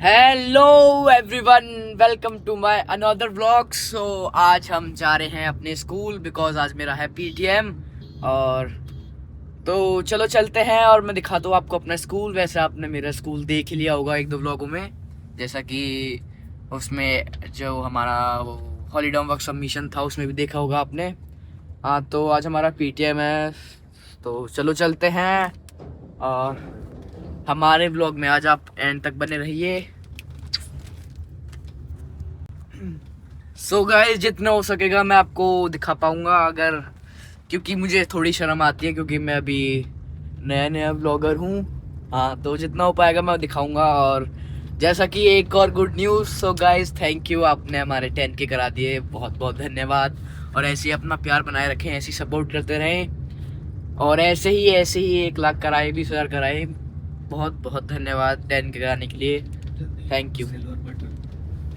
Hello everyone, welcome to my another vlog. So आज हम जा रहे हैं अपने स्कूल बिकॉज आज मेरा है पीटीएम। और तो चलो चलते हैं और मैं दिखाता हूँ आपको अपना स्कूल। वैसे आपने मेरा स्कूल देख ही लिया होगा एक दो व्लॉगों में, जैसा कि उसमें जो हमारा वो हॉलीडे होमवर्क सबमिशन था उसमें भी देखा होगा आपने। हाँ, तो आज हमारा पीटीएम है, तो चलो चलते हैं। और हमारे व्लॉग में आज आप एंड तक बने रहिए। सो गाइस, जितना हो सकेगा मैं आपको दिखा पाऊंगा, अगर क्योंकि मुझे थोड़ी शर्म आती है क्योंकि मैं अभी नया नया ब्लॉगर हूँ। हाँ, तो जितना हो पाएगा मैं दिखाऊंगा। और जैसा कि एक और good news, so guys thank you, आपने हमारे 10K करा दिए, बहुत बहुत धन्यवाद। और ऐसे ही अपना प्यार बनाए रखें, ऐसे ही सपोर्ट करते रहें। और ऐसे ही 1 लाख कराए, 20,000 कराए। बहुत बहुत धन्यवाद 10K कराने के लिए, थैंक यू।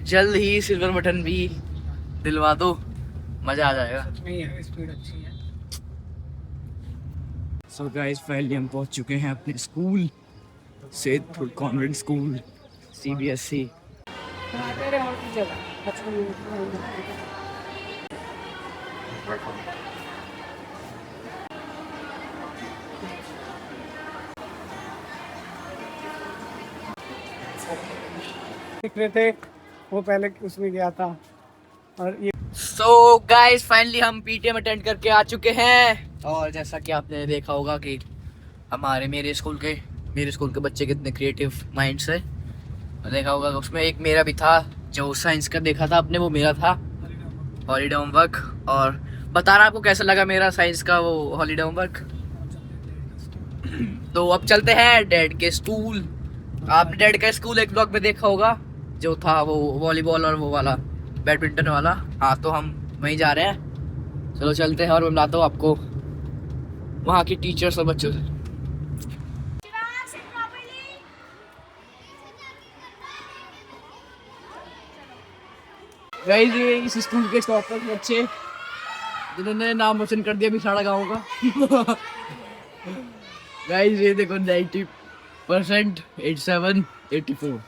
जल्द ही सिल्वर बटन भी दिलवा दो, मजा आ जाएगा। सच में है, स्पीड अच्छी है। सो गाइस, फाइनली हम पहुंच चुके हैं अपने school, Sethpur convent school, CBSE। दिख रहे थे वो पहले उसमें गया था। और ये सो गाइस, फाइनली हम पीटीएम अटेंड करके आ चुके हैं। और जैसा कि आपने देखा होगा कि मेरे स्कूल के बच्चे कितने क्रिएटिव माइंड्स है। देखा होगा उसमें एक मेरा भी था, जो साइंस का देखा था आपने, वो मेरा था हॉलीडे होमवर्क। और बताना आपको कैसा लगा मेरा साइंस का वो हॉलीडे होमवर्क। तो अब चलते हैं डैड के स्कूल। आपने डैड का स्कूल एक ब्लॉग में देखा होगा, जो था वो वॉलीबॉल और वो वाला बैडमिंटन वाला। हाँ, तो हम वहीं जा रहे हैं, चलो चलते हैं और मैं मिलाता हूँ आपको वहाँ की टीचर्स और बच्चों से। गाइस, ये इस स्कूल के टॉपर बच्चे जिन्होंने नाम रोशन कर दिया बिसाड़ा गाँव का। गाइस ये देखो, 90%, 87, 84।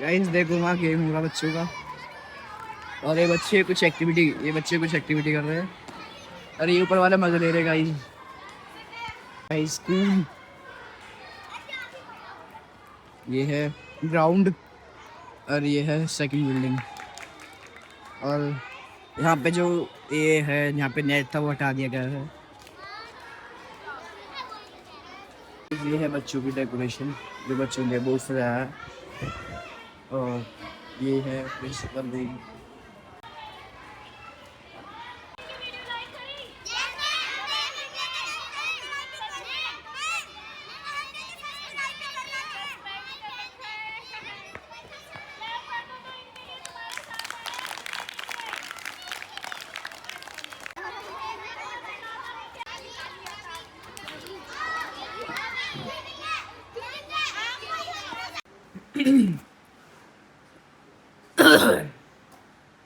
गाइस देखो वहाँ गेम होगा बच्चों का। और ये बच्चे कुछ एक्टिविटी कर रहे हैं। और ये ऊपर वाले मजे ले रहे गाइस। गाइस स्कूल ये है ग्राउंड, और ये है सेकंड बिल्डिंग। और यहाँ पे जो ये है, यहाँ पे नेट था वो हटा दिया गया है। ये है बच्चों की डेकोरेशन, जो बच्चों ने बहुत सजाया है। और ये है principal room.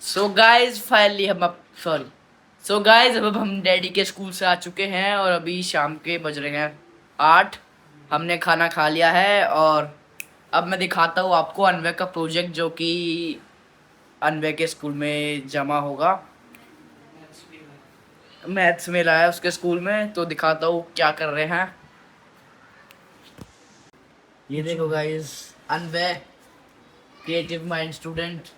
So guys finally अब हम डैडी के स्कूल से आ चुके हैं और अभी शाम के बज रहे हैं 8। हमने खाना खा लिया है और अब मैं दिखाता हूँ आपको अनवे का प्रोजेक्ट, जो कि अनवे के स्कूल में जमा होगा। मैथ्स में लाया उसके स्कूल में, तो दिखाता हूँ क्या कर रहे हैं। ये देखो गाइज, अनवे क्रिएटिव माइंड स्टूडेंट।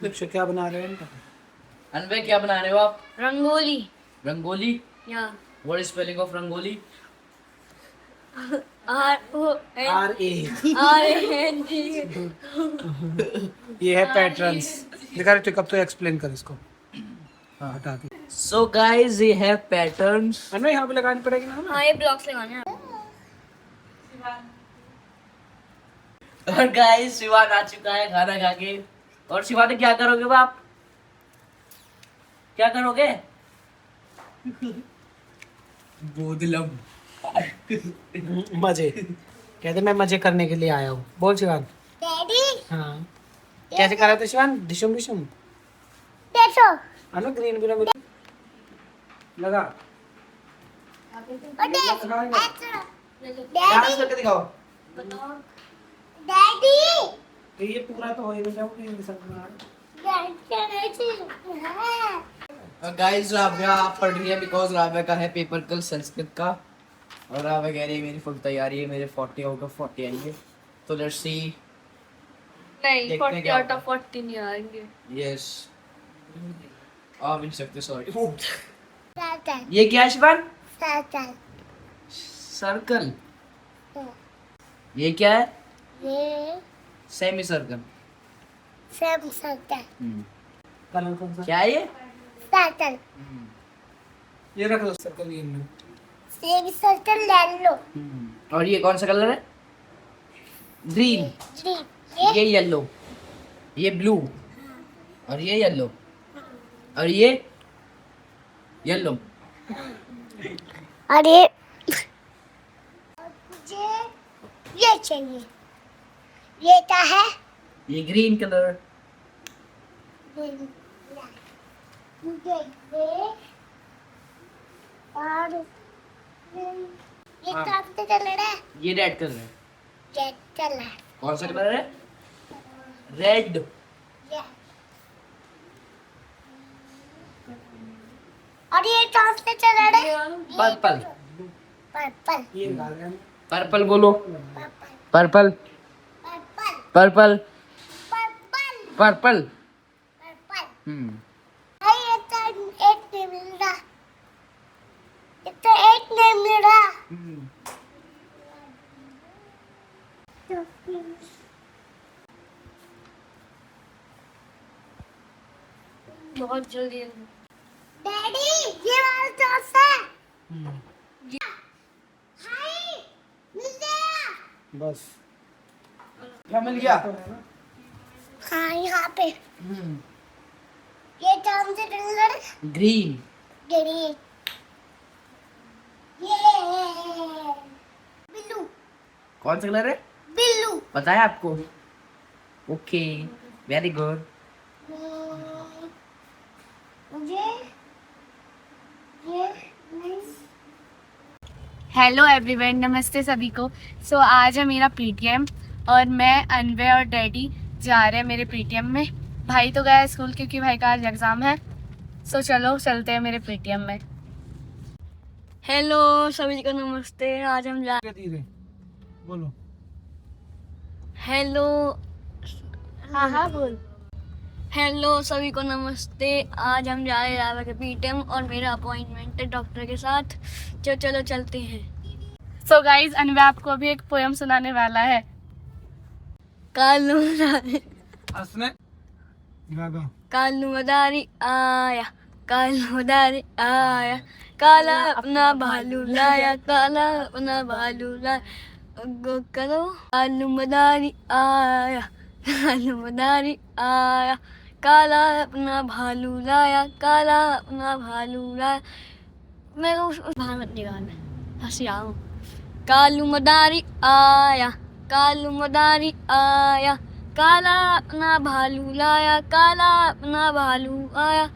बच्चे क्या बना रहे हैं? अनवे क्या बना रहे हो आप? रंगोली। रंगोली? या what is spelling of rangoli? RA ये है पैटर्न्स। दिखा रहे थे कब, तो एक्सप्लेन कर इसको। हाँ, हटा दे। सो गाइस, ये है पैटर्न्स। हमें यहाँ पे लगानी पड़ेगी ना। हाँ, ये ब्लॉक्स लगाने हैं। और गाइस, शिवान आ चुका है खाना खा के। और शिवान, क्या करोगे आप? क्या करोगे? बोदलम। मजे कहते, मैं मजे करने के लिए आया हूँ। बोल शिवान। डैडी। हाँ, कैसे कर रहे थे शिवान? डिशुम डिशुम देखो। अनु ग्रीन ग्रीन लगा। डैडी। डांस करके दिखाओ। डैडी। तो ये पूरा तो हो ही नहीं जाओगे ये सब बना। गाइस राव्या पढ़ रही है बिकॉज राव्या का है पेपर कल संस्कृत का, और राव्या कह रही है मेरी फुल तैयारी है, मेरे 40 होगा 40 आएंगे, तो लेट्स सी। नहीं देखते हैं 40 क्या आउट ऑफ 40 नहीं आएंगे। यस आ भी नहीं सकते, सॉरी। ये क्या है शिवान? सर्कल। ये क्या है? Semi circle. कलर कौन सा? क्या है ये? ये रख लो सर्कल ये में। और ये कौन सा कलर है? ग्रीन। ये येलो, ये ब्लू, और ये येलो, और ये येलो। और ये चाहिए, ये क्या है? ये ग्रीन कलर। मुझे ये और ये हाँ। कौन सा कलर है? ये रेड कलर है। Red colour. कौन सा कलर है? रेड। ये और ये कौन सा कलर है? पर्पल। पर्पल। ये डाल रहे हैं। पर्पल बोलो। Purple. Purple purple. Purple purple. Purple. Purple. ये तो एक नहीं मिल रहा, ये तो एक नहीं मिल रहा। बहुत जल्दी। डैडी ये वाला टॉस है। हाय मिल गया। बस क्या मिल गया? हाँ यहाँ पे ये कौन सा कलर है? ग्रीन। ग्रीन। ये ब्लू। कौन सा कलर है? ब्लू। पता है आपको? Okay very good. मुझे ये नहीं। हेलो एवरीवन, नमस्ते सभी को। सो आज है मेरा पीटीएम और मैं अनवे और डैडी जा रहे हैं मेरे पीटीएम में। भाई तो गया है स्कूल क्योंकि भाई का आज एग्ज़ाम है। सो चलो चलते हैं मेरे पीटीएम में। हेलो सभी को नमस्ते। आज हम जा धीरे बोलो। हेलो हाँ बोल। हेलो सभी को नमस्ते। आज हम जा रहे हैं रावा के पीटीएम और मेरा अपॉइंटमेंट है डॉक्टर के साथ। चलो चलते हैं। सो गाइज अनवे आपको अभी एक पोएम सुनाने वाला है। कालू हंसने गागा। कालू मदारी आया, कालू मदारी आया, काला अपना भालू लाया, काला अपना भालू लाया। गो करो। कालू मदारी आया, कालू मदारी आया, काला अपना भालू लाया, काला अपना भालू लाया। मैं उस भान मत निकालना, हंसी आऊं। कालू मदारी आया, कालू मदारी आया, काला अपना भालू लाया, काला अपना भालू आया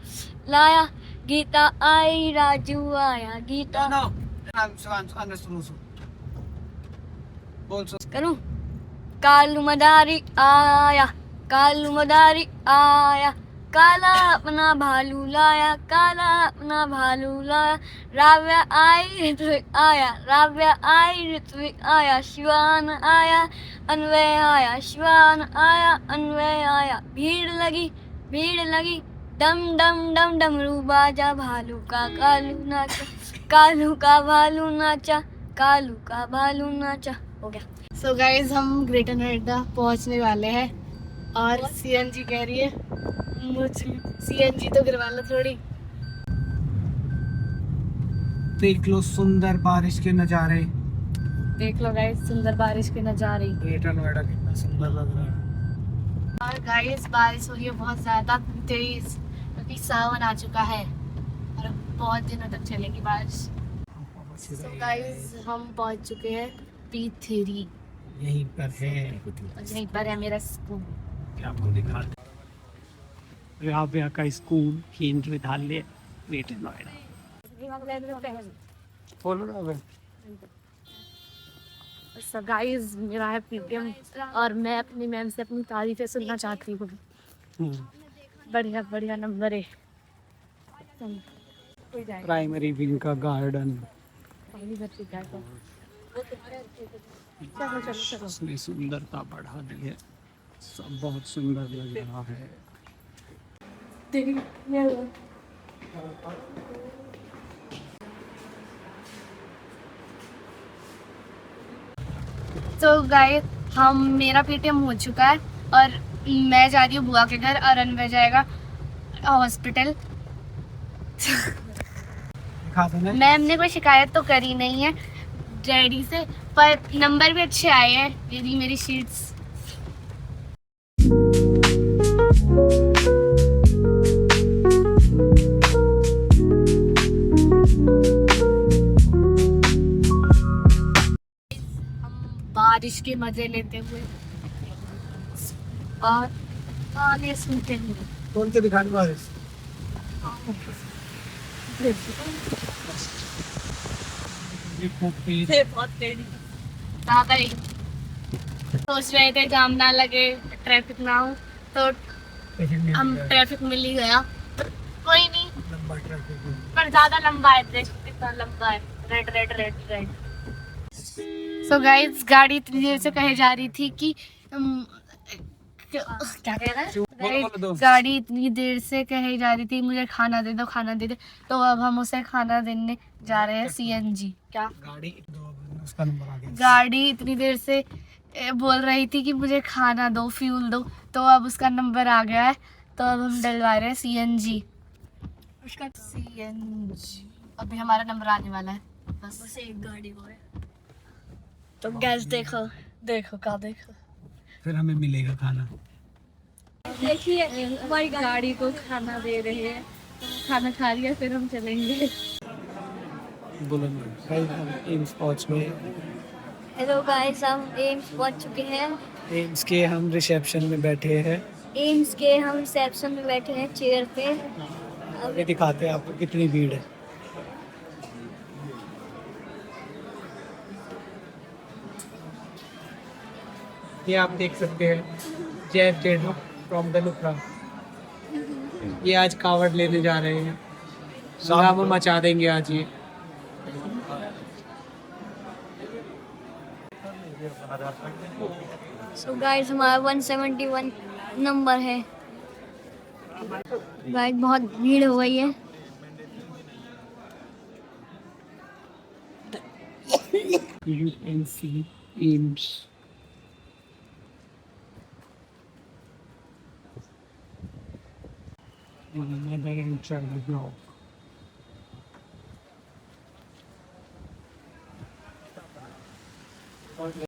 लाया। गीता आई राजू आया, गीता बोल करूं। कालू मदारी आया, कालू मदारी आया, काला अपना भालू लाया, काला अपना भालू लाया। राव्या आई ऋत्विक आया, राव्या आई ऋत्विक आया, शिवान आया, अन्वय आया, शिवान आया, अन्वय आया। भीड़ लगी, डम डम डम डमरू बाजा, भालू का कालू नाचा, कालू का भालू नाचा, कालू का भालू नाचा। हो गया। सो गाइज हम ग्रेटर नोएडा पहुंचने वाले हैं और सीएनजी कह रही है मुझे सीएनजी तो गिरवा लो थोड़ी। देख लो सुंदर बारिश के नजारे। देख लो गाइज सुंदर बारिश के नज़ारे। ग्रेटर नोएडा कितना सुंदर लग रहा है। और गाइस बारिश हो रही है बहुत ज़्यादा तेज क्योंकि सावन आ चुका है और बहुत दिनों तक चलेगी बारिश। तो गाइस हम पहुंच चुके हैं P3 यहीं पर है। और यहीं पर है मेरा स्कूल। आपको दिखा राव्या का स्कूल केंद्र विद्यालय ग्रेटर नोएडा। बोलो राव्या। सो गाइस मेरा है पीटीएम और मैं अपनी मैम से अपनी तारीफें सुनना चाहती हूँ। बढ़िया बढ़िया नंबर है। प्राइमरी विंग का गार्डन, चलो चलो चलो। उसने सुंदरता बढ़ा दी है, सब बहुत सुंदर लग रहा है। तो गाइस हम मेरा पेटीएम हो चुका है और मैं जा रही हूँ बुआ के घर और अनवर जाएगा हॉस्पिटल। दिखा देना। मैम ने कोई शिकायत तो करी नहीं है डैडी से, पर नंबर भी अच्छे आए हैं। मेरी शीट्स बारिश के मजे लेते हुए और गाने सुनते हुए। कौन से दिखाने वाले? सोच रहे थे जाम ना लगे, ट्रैफिक ना हो, तो हम ट्रैफिक मिल ही गया। कोई नहीं, पर ज्यादा लंबा है, देखो कितना लंबा है। Red red red red. So guys गाड़ी इतनी देर से कहे जा रही थी कि क्या कह रहा है? Guys, गाड़ी इतनी देर से कहे जा रही थी मुझे खाना दे दो खाना दे दो, तो अब हम उसे खाना देने जा रहे हैं। सीएनजी क्या गाड़ी उसका नंबर आ गया। गाड़ी इतनी देर से बोल रही थी कि मुझे खाना दो फ्यूल दो, तो अब उसका नंबर आ गया है, तो अब हम डलवा रहे हैं सीएनजी। उसका सीएनजी अभी हमारा नंबर आने वाला है, बस एक गाड़ी और है। तो गैस देखो देखो का देखो, फिर हमें मिलेगा खाना। देखिए हमारी गाड़ी को खाना दे रहे हैं, खाना खा लिया फिर हम चलेंगे। एम्स पहुंच गए। हेलो गाइस, हम एम्स पहुंच चुके हैं। एम्स के हम रिसेप्शन में बैठे हैं। एम्स के हम रिसेप्शन में बैठे हैं चेयर पे। ये दिखाते हैं आपको कितनी भीड़ है। ये आप देख सकते हैं जैब जेडो फ्रॉम द लुकरा। ये आज कावड़ लेने जा रहे हैं, हम मचा देंगे आज ये। सो गाइस हमारा 171 नंबर है। गाइस बहुत भीड़ हो गई है। You can see Ames. Another travel blog.